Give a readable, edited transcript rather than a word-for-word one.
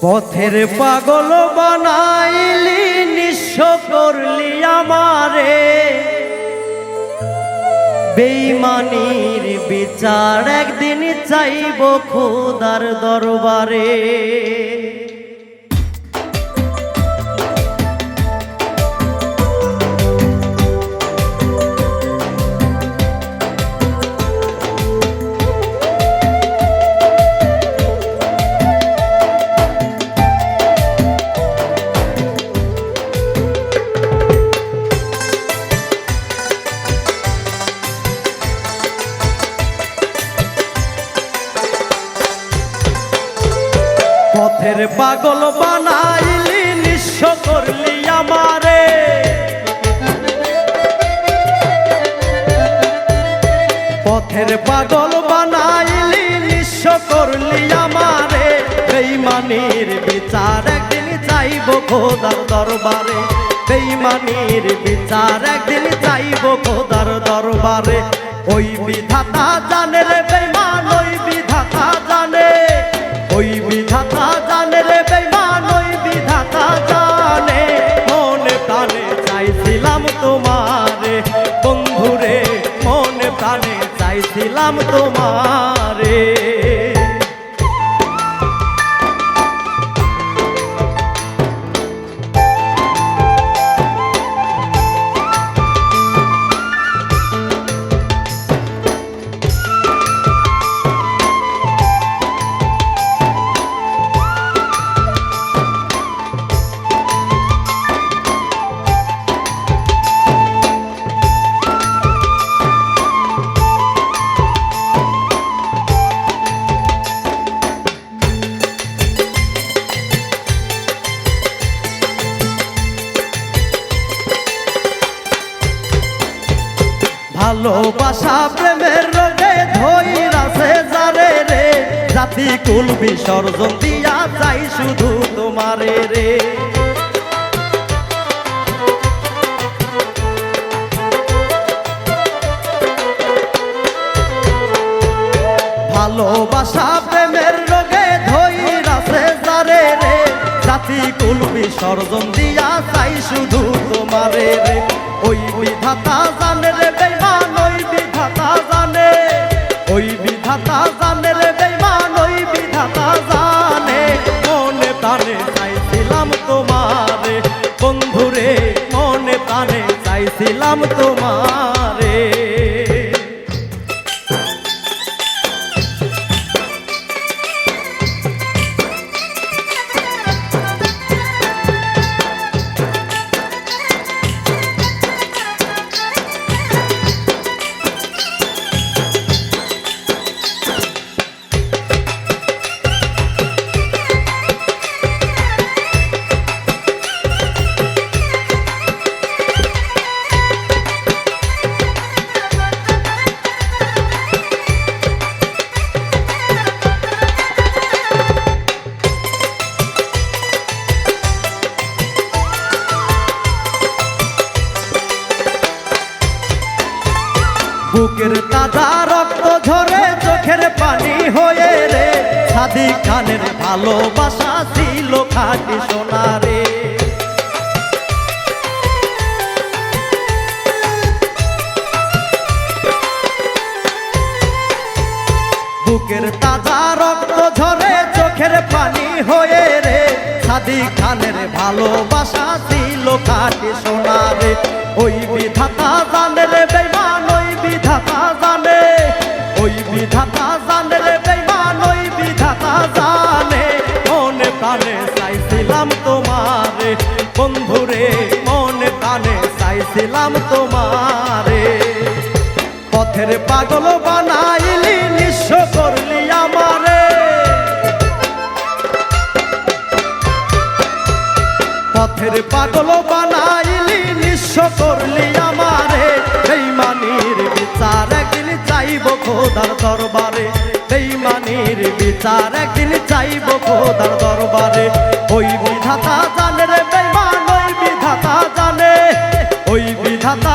পথের পাগল বানাইলি নিঃস্ব করলি আমারে, বেঈমানির বিচার একদিন চাইব খোদার দরবারে। পথের পাগল বানাইলি নিঃস্ব করলি আমারে, পথের পাগল বানাইলি নিঃস্ব করলি আমারে, বেঈমানির বিচার একদিন চাইব খোদার দরবারে, বেঈমানির বিচার একদিন চাইব খোদার দরবারে। ওই বিধাতা জানে রে বেঈমান, ওই বিধাতা জানে, ওই বিধাতা জানে রে বেঈমান, ওই বিধাতা জানে। মনে প্রাণে চাইছিলাম তোমারে বন্ধুরে, মনে প্রাণে চাইছিলাম তোমারে। ভালোবাসা প্রেমের রোগে ধইরাছে যারে রে, জাতি কুল বিসর্জন দিয়া চাই শুধু তোমারে রে। ভালোবাসা প্রেমের রোগে ধইরাছে যারে রে, জাতি কুল বিসর্জন দিয়া চাই শুধু তোমারে রে। ওই বিধাতা জানে রে বেঈমান, ওই বিধাতা জানে, ওই বিধাতা জানে রে বেঈমান, ওই বিধাতা জানে। মনে প্রাণে চাইছিলাম তোমারে বন্ধুরে, মনে প্রাণে চাইছিলাম তোমারে। বুকের তাজা রক্ত ঝরে চোখের পানি হয়ে রে, সাদিক খানের ভালোবাসা ছিল খাঁটি সোনা রে। বুকের তাজা রক্ত ঝরে চোখের পানি হয়ে রে, সাদিক খানের ভালোবাসা ছিল খাঁটি সোনা রে। ওই বিধাতা জানে রে বেঈমান, ওই বিধাতা জানে, ওই বিধাতা জানে রে বেঈমান, ওই বিধাতা জানে। মনে প্রাণে চাইছিলাম তোমারে বন্ধুরে, মনে প্রাণে চাইছিলাম তোমারে। পথের পাগল বানাইলি নিঃস্ব করলি আমারে, পথের পাগল বানাইলি নিঃস্ব করলি আমারে, বেঈমানির বিচার একদিন চাইব খোদার দরবারে, বেঈমানির বিচার একদিন চাইব খোদার দরবারে। ওই বিধাতা জানে রে বেঈমান, ওই বিধাতা জানে, ওই বিধাতা